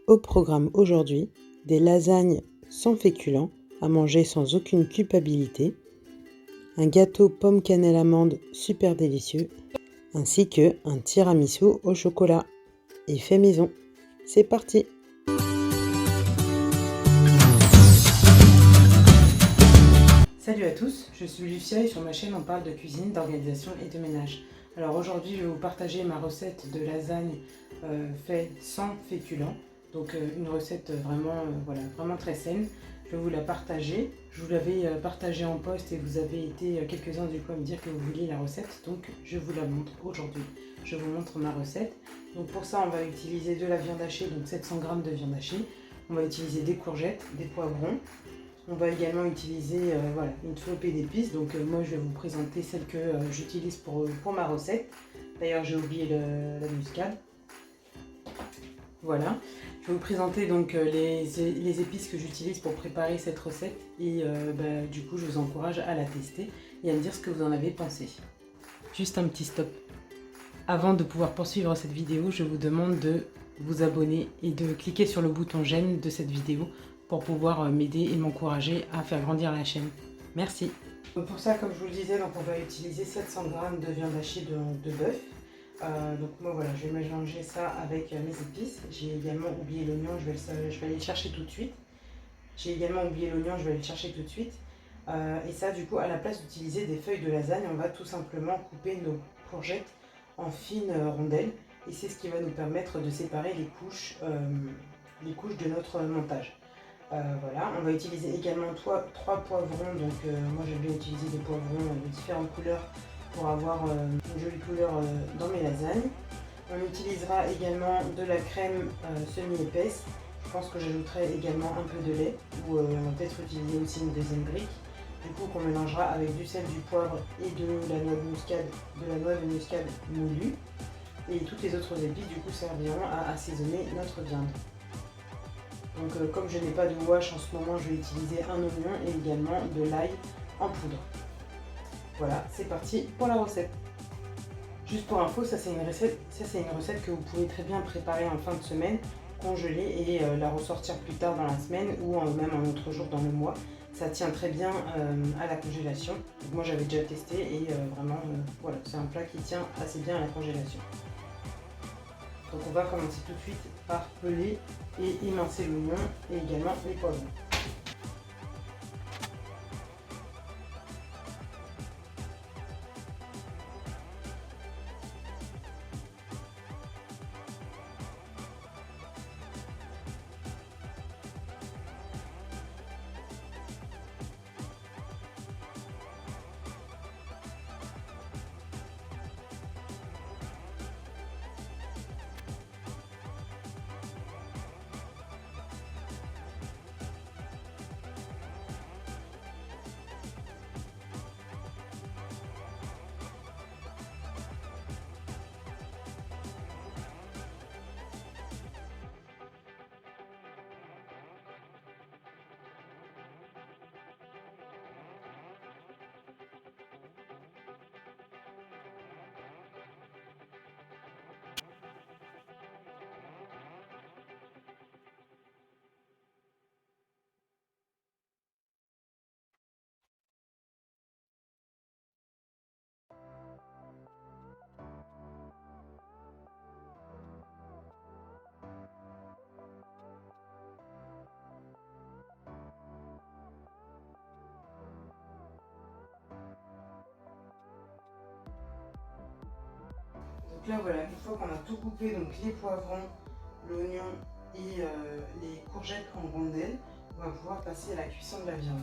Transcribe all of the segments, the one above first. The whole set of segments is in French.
Au programme aujourd'hui, des lasagnes sans féculents, à manger sans aucune culpabilité, un gâteau pomme cannelle amande super délicieux, ainsi que un tiramisu au chocolat et fait maison. C'est parti! Salut à tous, je suis Lucia et sur ma chaîne on parle de cuisine, d'organisation et de ménage. Alors aujourd'hui je vais vous partager ma recette de lasagne faite sans féculents. Donc une recette vraiment très saine. Je vais vous la partager. Je vous l'avais partagée en post et vous avez été quelques-uns du coup à me dire que vous vouliez la recette. Donc je vous la montre aujourd'hui. Je vous montre ma recette. Donc pour ça on va utiliser de la viande hachée, donc 700 g de viande hachée. On va utiliser des courgettes, des poivrons. On va également utiliser une flopée d'épices. Donc moi je vais vous présenter celle que j'utilise pour ma recette. D'ailleurs j'ai oublié la muscade. Voilà. Je vais vous présenter donc les épices que j'utilise pour préparer cette recette. Et du coup je vous encourage à la tester et à me dire ce que vous en avez pensé. Juste un petit stop. Avant de pouvoir poursuivre cette vidéo, je vous demande de vous abonner et de cliquer sur le bouton j'aime de cette vidéo pour pouvoir m'aider et m'encourager à faire grandir la chaîne. Merci. Donc pour ça, comme je vous le disais, donc on va utiliser 700 g de viande hachée de bœuf. Donc moi voilà, je vais mélanger ça avec mes épices. J'ai également oublié l'oignon, je vais aller le chercher tout de suite. Et ça du coup, à la place d'utiliser des feuilles de lasagne, on va tout simplement couper nos courgettes en fines rondelles. Et c'est ce qui va nous permettre de séparer les couches de notre montage. Voilà, on va utiliser également 3 poivrons. Donc moi j'aime bien utiliser des poivrons de différentes couleurs pour avoir une jolie couleur dans mes lasagnes. On utilisera également de la crème semi-épaisse. Je pense que j'ajouterai également un peu de lait, ou on va peut-être utiliser aussi une deuxième brique. Du coup qu'on mélangera avec du sel, du poivre et de la noix de muscade moulue. Et toutes les autres épices du coup serviront à assaisonner notre viande. Donc comme je n'ai pas de wash en ce moment, je vais utiliser un oignon et également de l'ail en poudre. Voilà, c'est parti pour la recette. Juste pour info, ça c'est une recette que vous pouvez très bien préparer en fin de semaine, congeler et la ressortir plus tard dans la semaine ou même un autre jour dans le mois. Ça tient très bien à la congélation. Donc moi j'avais déjà testé et voilà, c'est un plat qui tient assez bien à la congélation. Donc on va commencer tout de suite par peler et émincer l'oignon et également les poivrons. Donc là voilà, une fois qu'on a tout coupé, donc les poivrons, l'oignon et les courgettes en rondelles, on va pouvoir passer à la cuisson de la viande.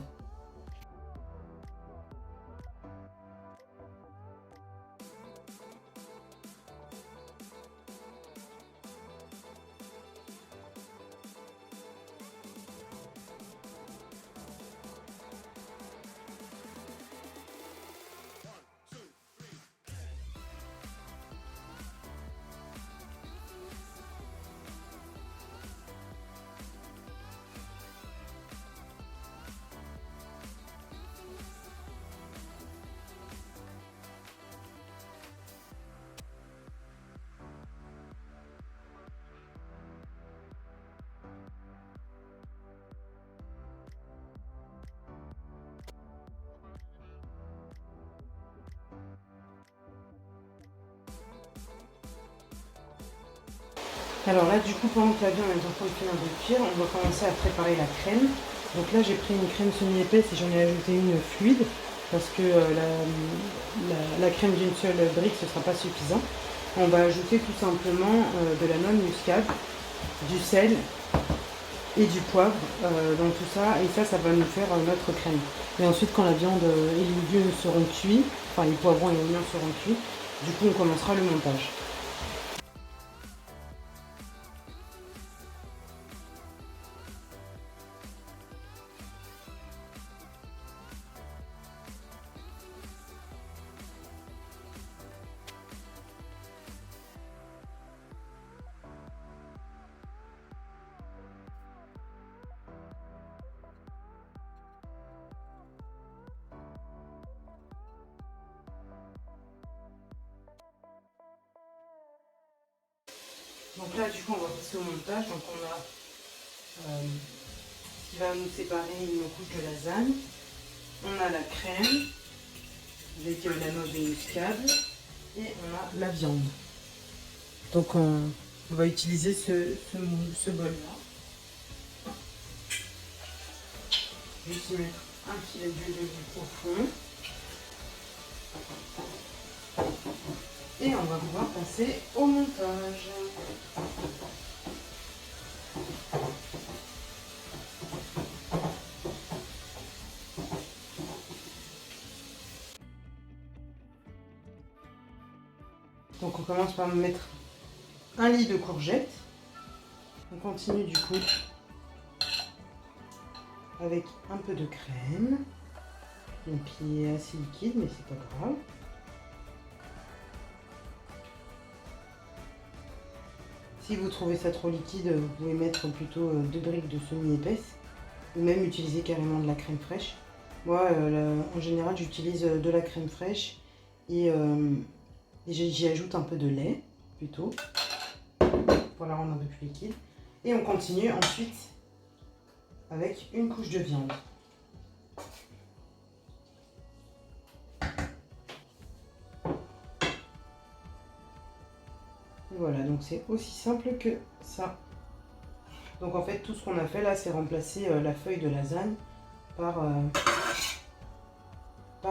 Alors là, du coup, pendant que la viande est en train de finir de cuire, on va commencer à préparer la crème. Donc là, j'ai pris une crème semi-épaisse et j'en ai ajouté une fluide parce que la crème d'une seule brique, ce ne sera pas suffisant. On va ajouter tout simplement de la noix de muscade, du sel et du poivre dans tout ça. Et ça va nous faire notre crème. Et ensuite, quand la viande et les légumes seront cuits, enfin les poivrons et les oignons seront cuits, du coup, on commencera le montage. Donc là, du coup, on va passer au montage. Donc on a ce qui va nous séparer nos couches de lasagne. On a la crème avec la noix de muscade et on a la viande. Donc on va utiliser ce bol-là. Juste y mettre un filet d'huile d'olive au fond. Et on va pouvoir passer au montage. Donc on commence par mettre un lit de courgettes. On continue du coup avec un peu de crème, donc qui est assez liquide mais c'est pas grave. Si vous trouvez ça trop liquide, vous pouvez mettre plutôt 2 briques de semi-épaisse ou même utiliser carrément de la crème fraîche. Moi, en général, j'utilise de la crème fraîche et j'y ajoute un peu de lait plutôt pour la rendre un peu plus liquide. Et on continue ensuite avec une couche de viande. Voilà, donc c'est aussi simple que ça. Donc en fait, tout ce qu'on a fait là, c'est remplacer la feuille de lasagne par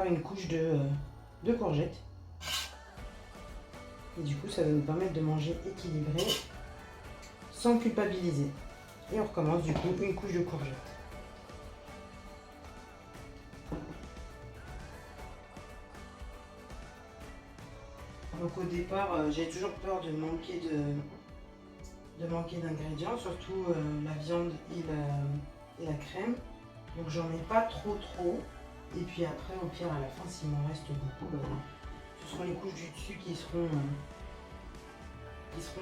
une couche de courgettes. Et du coup, ça va nous permettre de manger équilibré sans culpabiliser. Et on recommence du coup une couche de courgettes. Donc au départ, j'ai toujours peur de manquer d'ingrédients, surtout la viande et la crème. Donc j'en mets pas trop. Et puis après, au pire, à la fin, s'il m'en reste beaucoup, ce seront les couches du dessus qui seront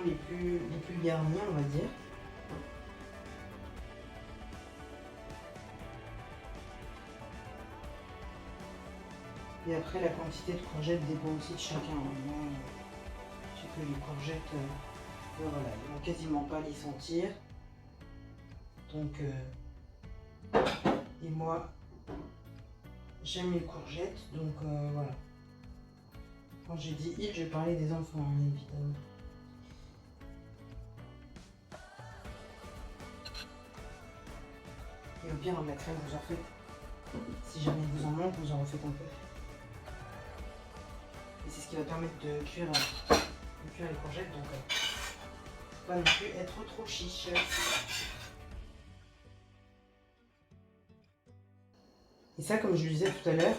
les plus garnies, on va dire. Et après, la quantité de courgettes dépend aussi de chacun. Moi, je sais que les courgettes, voilà, ils vont quasiment pas les sentir. Donc, et moi, j'aime les courgettes, donc voilà. Quand j'ai dit ils, j'ai parlé des enfants, hein, évidemment. Et au pire, la crème, vous en faites. Si jamais vous en manque, vous en refaites un peu. Et c'est ce qui va permettre de cuire les courgettes, donc pas non plus être trop chiche. Et ça, comme je le disais tout à l'heure,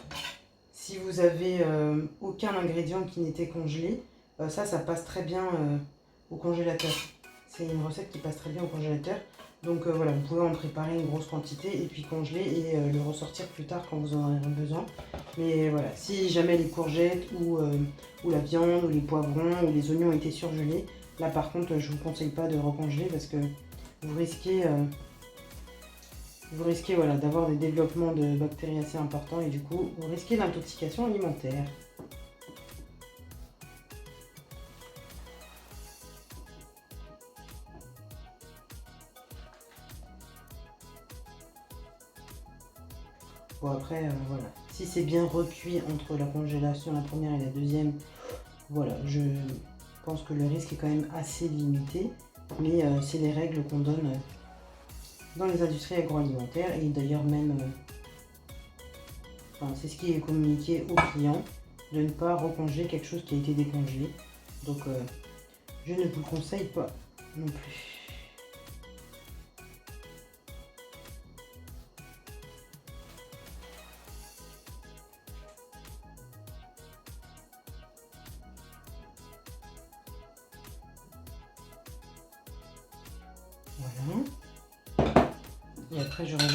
si vous avez aucun ingrédient qui n'était congelé, ça passe très bien au congélateur. C'est une recette qui passe très bien au congélateur. Donc voilà, vous pouvez en préparer une grosse quantité et puis congeler et le ressortir plus tard quand vous en aurez besoin. Mais voilà, si jamais les courgettes ou la viande ou les poivrons ou les oignons étaient surgelés, là par contre je ne vous conseille pas de recongeler parce que vous risquez voilà, d'avoir des développements de bactéries assez importants et du coup vous risquez l'intoxication alimentaire. Bon après, voilà, si c'est bien recuit entre la congélation, la première et la deuxième, voilà, je pense que le risque est quand même assez limité. Mais c'est les règles qu'on donne dans les industries agroalimentaires et d'ailleurs même, enfin, c'est ce qui est communiqué aux clients, de ne pas recongeler quelque chose qui a été décongelé. Donc je ne vous le conseille pas non plus. Voilà. Et après j'aurai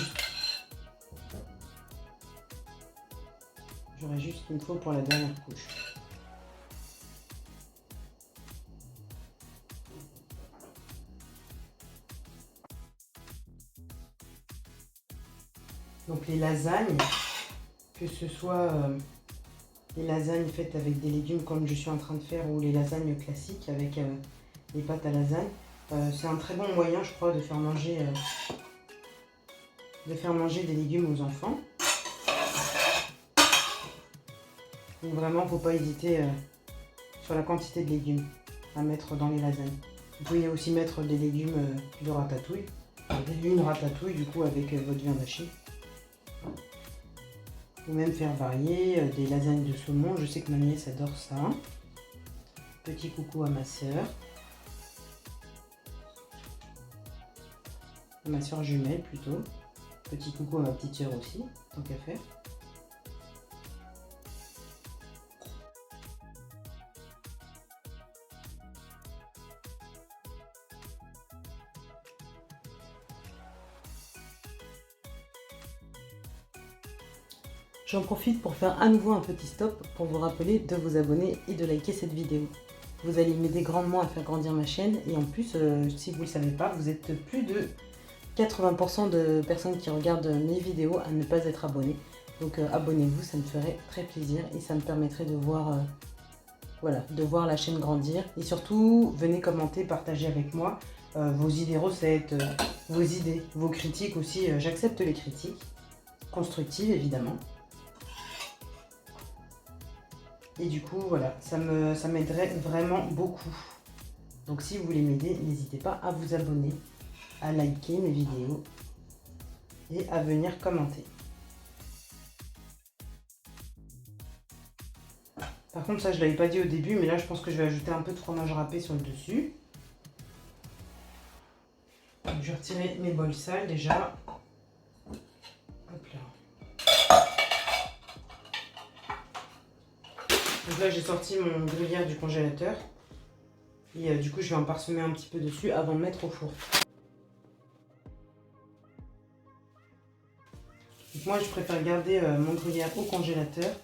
juste une fois pour la dernière couche. Donc les lasagnes, que ce soit les lasagnes faites avec des légumes comme je suis en train de faire ou les lasagnes classiques avec les pâtes à lasagne, c'est un très bon moyen, je crois, de faire manger des légumes aux enfants. Donc vraiment, il ne faut pas hésiter sur la quantité de légumes à mettre dans les lasagnes. Vous pouvez aussi mettre des légumes de ratatouille, une ratatouille du coup avec votre viande hachée. Ou même faire varier des lasagnes de saumon, je sais que ma nièce adore ça. Petit coucou à ma soeur. À ma soeur jumelle plutôt. Petit coucou à ma petite soeur aussi, tant qu'à faire. J'en profite pour faire à nouveau un petit stop pour vous rappeler de vous abonner et de liker cette vidéo. Vous allez m'aider grandement à faire grandir ma chaîne et en plus, si vous ne le savez pas, vous êtes plus de 80% de personnes qui regardent mes vidéos à ne pas être abonnées. Donc abonnez-vous, ça me ferait très plaisir et ça me permettrait de voir, de voir la chaîne grandir. Et surtout, venez commenter, partager avec moi vos idées recettes, vos idées, vos critiques aussi. J'accepte les critiques, constructives évidemment. Et du coup, voilà, ça m'aiderait vraiment beaucoup. Donc si vous voulez m'aider, n'hésitez pas à vous abonner, à liker mes vidéos et à venir commenter. Par contre, ça je ne l'avais pas dit au début, mais là je pense que je vais ajouter un peu de fromage râpé sur le dessus. Donc, je vais retirer mes bols sales déjà. Hop là. Donc là j'ai sorti mon gruyère du congélateur. Et du coup je vais en parsemer un petit peu dessus avant de mettre au four. Donc moi je préfère garder mon gruyère au congélateur.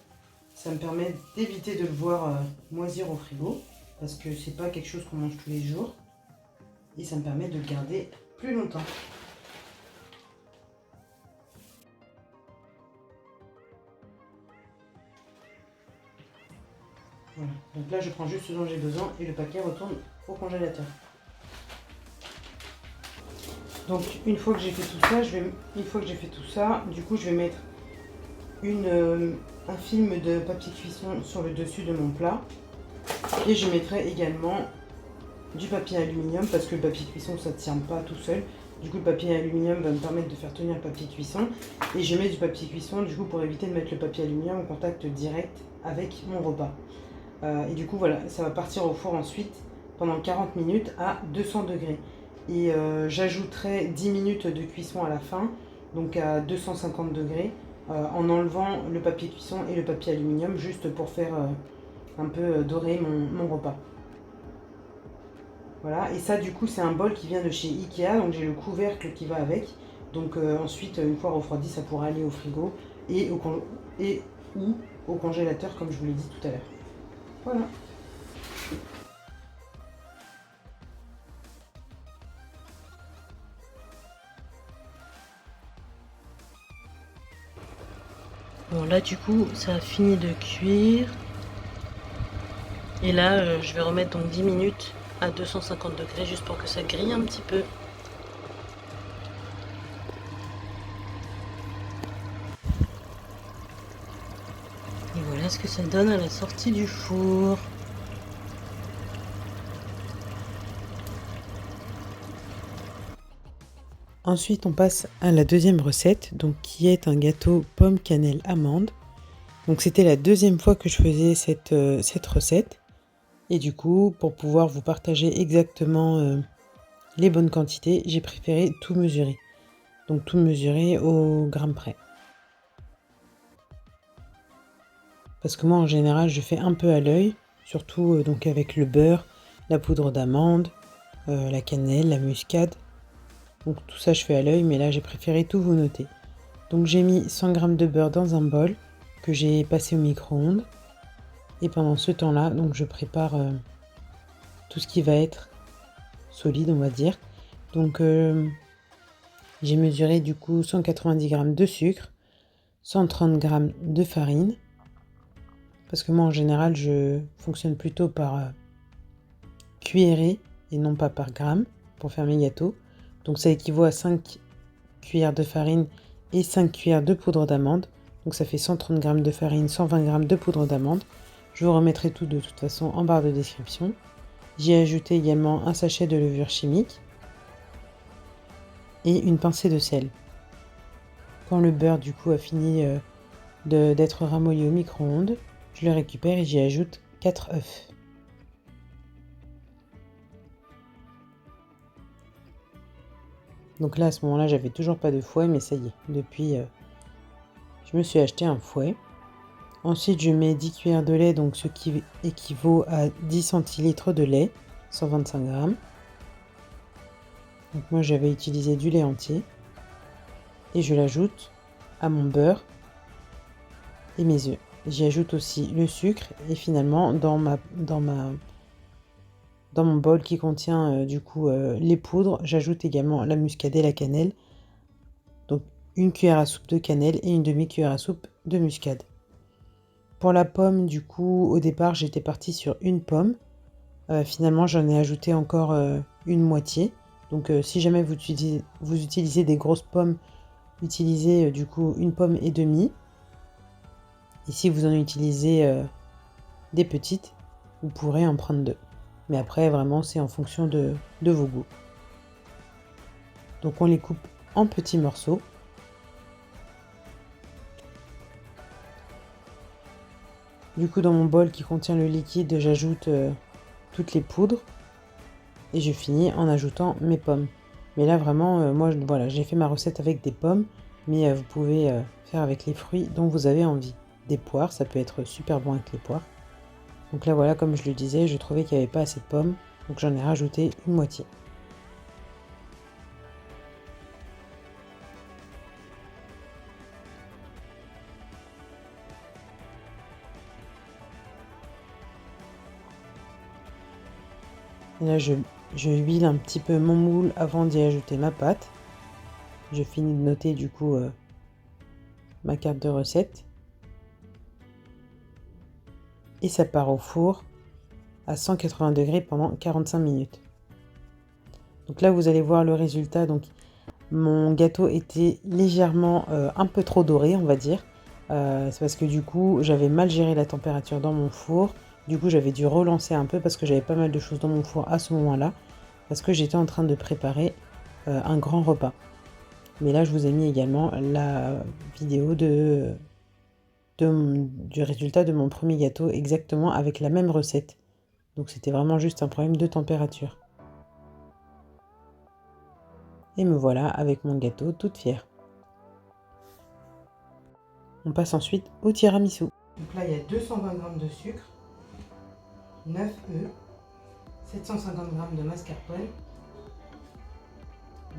Ça me permet d'éviter de le voir moisir au frigo. Parce que c'est pas quelque chose qu'on mange tous les jours. Et ça me permet de le garder plus longtemps. Voilà. Donc là je prends juste ce dont j'ai besoin et le paquet retourne au congélateur. Donc une fois que j'ai fait tout ça, du coup je vais mettre un film de papier cuisson sur le dessus de mon plat. Et je mettrai également du papier aluminium parce que le papier cuisson ça ne tient pas tout seul. Du coup le papier aluminium va me permettre de faire tenir le papier cuisson. Et je mets du papier cuisson du coup pour éviter de mettre le papier aluminium en contact direct avec mon repas. Et du coup voilà, ça va partir au four ensuite pendant 40 minutes à 200 degrés. Et j'ajouterai 10 minutes de cuisson à la fin, donc à 250 degrés, en enlevant le papier cuisson et le papier aluminium, juste pour faire un peu dorer mon repas. Voilà, et ça du coup c'est un bol qui vient de chez Ikea, donc j'ai le couvercle qui va avec. Donc ensuite, une fois refroidi, ça pourra aller au frigo et ou au congélateur comme je vous l'ai dit tout à l'heure. Voilà. Bon là du coup ça a fini de cuire. Et là je vais remettre donc 10 minutes à 250 degrés juste pour que ça grille un petit peu. Et voilà ce que ça donne à la sortie du four. Ensuite, on passe à la deuxième recette, donc qui est un gâteau pomme cannelle amande. Donc c'était la deuxième fois que je faisais cette recette. Et du coup, pour pouvoir vous partager exactement les bonnes quantités, j'ai préféré tout mesurer. Donc tout mesurer au gramme près. Parce que moi en général je fais un peu à l'œil, surtout donc avec le beurre, la poudre d'amande, la cannelle, la muscade. Donc tout ça je fais à l'œil, mais là j'ai préféré tout vous noter. Donc j'ai mis 100 g de beurre dans un bol que j'ai passé au micro-ondes. Et pendant ce temps-là, donc je prépare tout ce qui va être solide, on va dire. Donc j'ai mesuré du coup 190 g de sucre, 130 g de farine. Parce que moi en général je fonctionne plutôt par cuillerée et non pas par gramme pour faire mes gâteaux. Donc ça équivaut à 5 cuillères de farine et 5 cuillères de poudre d'amande. Donc ça fait 130 g de farine, 120 g de poudre d'amande. Je vous remettrai tout de toute façon en barre de description. J'y ai ajouté également un sachet de levure chimique et une pincée de sel. Quand le beurre du coup a fini d'être ramolli au micro-ondes, je le récupère et j'y ajoute 4 œufs. Donc là, à ce moment-là, j'avais toujours pas de fouet, mais ça y est, depuis, je me suis acheté un fouet. Ensuite, je mets 10 cuillères de lait, donc ce qui équivaut à 10 centilitres de lait, 125 g. Donc moi, j'avais utilisé du lait entier. Et je l'ajoute à mon beurre et mes œufs. J'y ajoute aussi le sucre et finalement, dans mon bol qui contient du coup les poudres, j'ajoute également la muscade et la cannelle. Donc une cuillère à soupe de cannelle et une demi-cuillère à soupe de muscade. Pour la pomme, du coup, au départ, j'étais partie sur une pomme. Finalement, j'en ai ajouté encore une moitié. Donc si jamais vous utilisez des grosses pommes, utilisez du coup une pomme et demie. Et si vous en utilisez des petites, vous pourrez en prendre 2. Mais après, vraiment, c'est en fonction de vos goûts. Donc on les coupe en petits morceaux. Du coup, dans mon bol qui contient le liquide, j'ajoute toutes les poudres. Et je finis en ajoutant mes pommes. Mais là, vraiment, moi, voilà, j'ai fait ma recette avec des pommes. Mais vous pouvez faire avec les fruits dont vous avez envie. Des poires, ça peut être super bon avec les poires. Donc là, voilà, comme je le disais, je trouvais qu'il n'y avait pas assez de pommes. Donc j'en ai rajouté une moitié. Et là, je huile un petit peu mon moule avant d'y ajouter ma pâte. Je finis de noter du coup ma carte de recette. Et ça part au four à 180 degrés pendant 45 minutes. Donc là, vous allez voir le résultat. Donc mon gâteau était légèrement un peu trop doré, on va dire. C'est parce que du coup, j'avais mal géré la température dans mon four. Du coup, j'avais dû relancer un peu parce que j'avais pas mal de choses dans mon four à ce moment-là. Parce que j'étais en train de préparer un grand repas. Mais là, je vous ai mis également la vidéo du résultat de mon premier gâteau, exactement avec la même recette. Donc c'était vraiment juste un problème de température. Et me voilà avec mon gâteau toute fière. On passe ensuite au tiramisu. Donc là, il y a 220 g de sucre, 9 œufs, 750 g de mascarpone,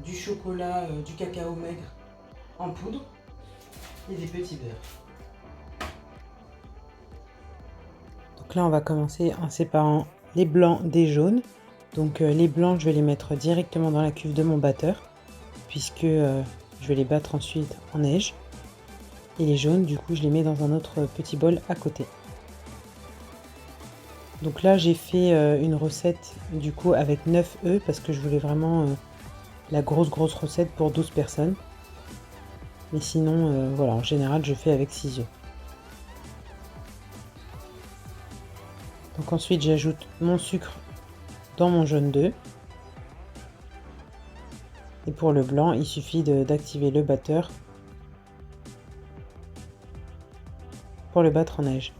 du chocolat, du cacao maigre en poudre et des petits beurres. Donc là, on va commencer en séparant les blancs des jaunes. Donc les blancs, je vais les mettre directement dans la cuve de mon batteur, puisque je vais les battre ensuite en neige. Et les jaunes, du coup, je les mets dans un autre petit bol à côté. Donc là, j'ai fait une recette, du coup, avec 9 œufs, parce que je voulais vraiment la grosse recette pour 12 personnes. Mais sinon, voilà, en général, je fais avec 6 œufs. Donc ensuite, j'ajoute mon sucre dans mon jaune d'œuf. Et pour le blanc, il suffit d'activer le batteur pour le battre en neige.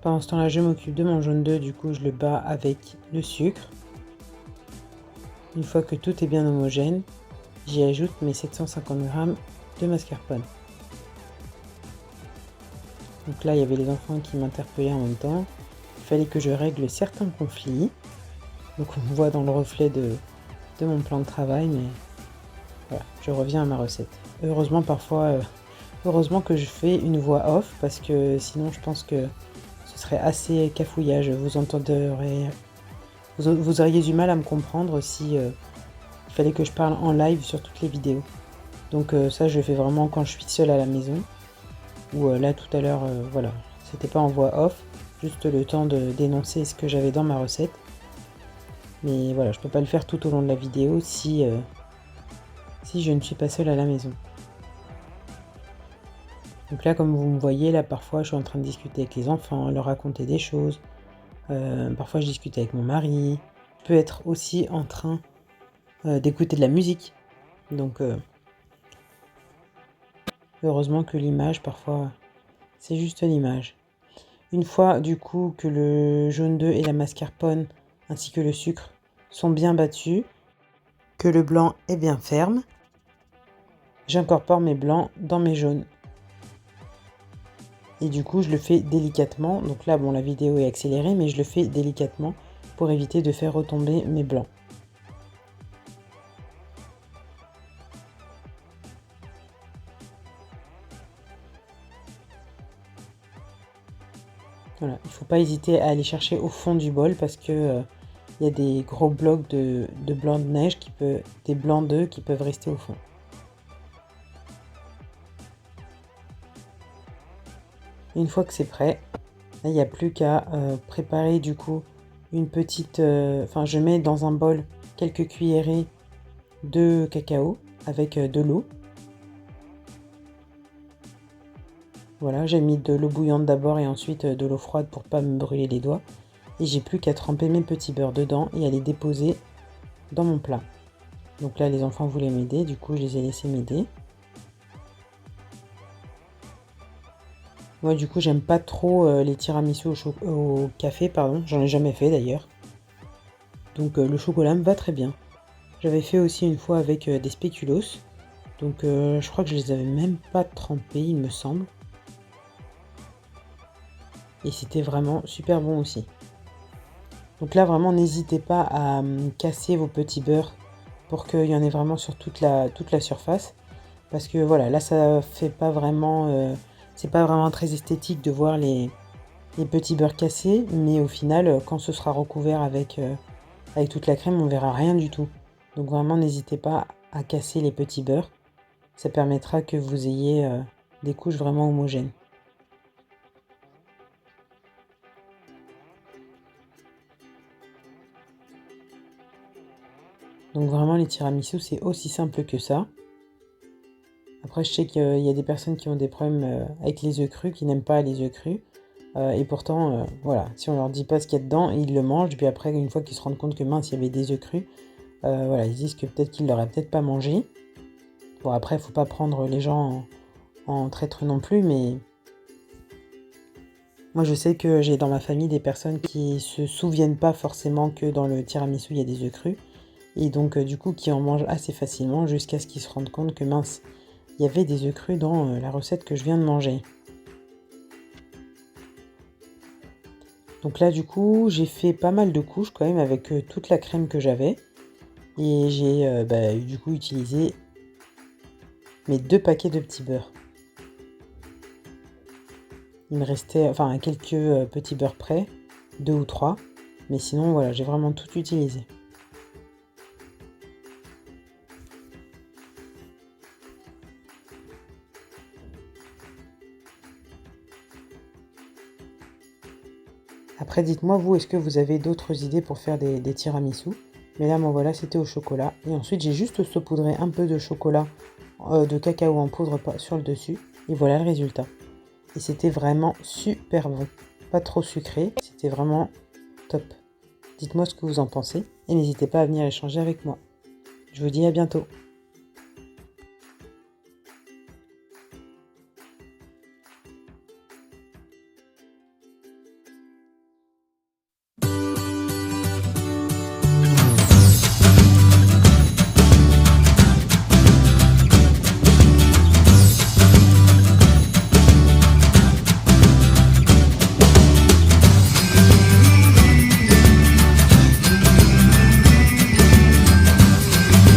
Pendant ce temps-là, je m'occupe de mon jaune d'œuf, du coup je le bats avec le sucre. Une fois que tout est bien homogène, j'y ajoute mes 750 g de mascarpone. Donc là, il y avait les enfants qui m'interpellaient en même temps. Il fallait que je règle certains conflits. Donc on voit dans le reflet de mon plan de travail, mais voilà, je reviens à ma recette. Heureusement heureusement que je fais une voix off, parce que sinon je pense que ce serait assez cafouillage. Vous auriez du mal à me comprendre si il fallait que je parle en live sur toutes les vidéos. Donc ça, je fais vraiment quand je suis seule à la maison. Ou là tout à l'heure, voilà, c'était pas en voix off, juste le temps de d'énoncer ce que j'avais dans ma recette. Mais voilà, je peux pas le faire tout au long de la vidéo si je ne suis pas seule à la maison. Donc là, comme vous me voyez, là parfois je suis en train de discuter avec les enfants, leur raconter des choses. Parfois je discute avec mon mari. Je peux être aussi en train d'écouter de la musique. Donc heureusement que l'image, parfois, c'est juste l'image. Une fois du coup que le jaune d'œuf et la mascarpone ainsi que le sucre sont bien battus, que le blanc est bien ferme, j'incorpore mes blancs dans mes jaunes. Et du coup, je le fais délicatement. Donc là, bon, la vidéo est accélérée, mais je le fais délicatement pour éviter de faire retomber mes blancs. Voilà, il ne faut pas hésiter à aller chercher au fond du bol parce que il y a des gros blocs de blanc de neige, des blancs d'œufs qui peuvent rester au fond. Une fois que c'est prêt, là, il n'y a plus qu'à préparer du coup une petite... je mets dans un bol quelques cuillerées de cacao avec de l'eau. Voilà, j'ai mis de l'eau bouillante d'abord et ensuite de l'eau froide pour pas me brûler les doigts. Et j'ai plus qu'à tremper mes petits beurres dedans et à les déposer dans mon plat. Donc là, les enfants voulaient m'aider, du coup, je les ai laissés m'aider. Moi, du coup, j'aime pas trop les tiramisu au café, pardon. J'en ai jamais fait d'ailleurs. Donc le chocolat me va très bien. J'avais fait aussi une fois avec des spéculoos. Donc je crois que je les avais même pas trempés, il me semble. Et c'était vraiment super bon aussi. Donc là, vraiment, n'hésitez pas à casser vos petits beurres pour qu'il y en ait vraiment sur toute la surface. Parce que voilà, là, ça fait pas vraiment... c'est pas vraiment très esthétique de voir les petits beurres cassés. Mais au final, quand ce sera recouvert avec toute la crème, on verra rien du tout. Donc vraiment, n'hésitez pas à casser les petits beurres. Ça permettra que vous ayez des couches vraiment homogènes. Donc vraiment, les tiramisu, c'est aussi simple que ça. Après, je sais qu'il y a des personnes qui ont des problèmes avec les œufs crus, qui n'aiment pas les œufs crus. Et pourtant, voilà, si on leur dit pas ce qu'il y a dedans, ils le mangent. Puis après, une fois qu'ils se rendent compte que mince, il y avait des œufs crus, voilà, ils disent que peut-être qu'ils l'auraient peut-être pas mangé. Bon, après, il faut pas prendre les gens en traître non plus, mais moi, je sais que j'ai dans ma famille des personnes qui se souviennent pas forcément que dans le tiramisu, il y a des œufs crus. Et donc, du coup, qui en mangent assez facilement jusqu'à ce qu'ils se rendent compte que mince, il y avait des œufs crus dans la recette que je viens de manger. Donc là, du coup, j'ai fait pas mal de couches quand même avec toute la crème que j'avais. Et j'ai du coup utilisé mes 2 paquets de petits beurres. Il me restait, enfin, à quelques petits beurres près, 2 ou 3. Mais sinon, voilà, j'ai vraiment tout utilisé. Après, dites-moi, vous, est-ce que vous avez d'autres idées pour faire des tiramisu? Mais là, moi, voilà, c'était au chocolat. Et ensuite, j'ai juste saupoudré un peu de chocolat, de cacao en poudre sur le dessus. Et voilà le résultat. Et c'était vraiment super bon. Pas trop sucré, c'était vraiment top. Dites-moi ce que vous en pensez et n'hésitez pas à venir échanger avec moi. Je vous dis à bientôt.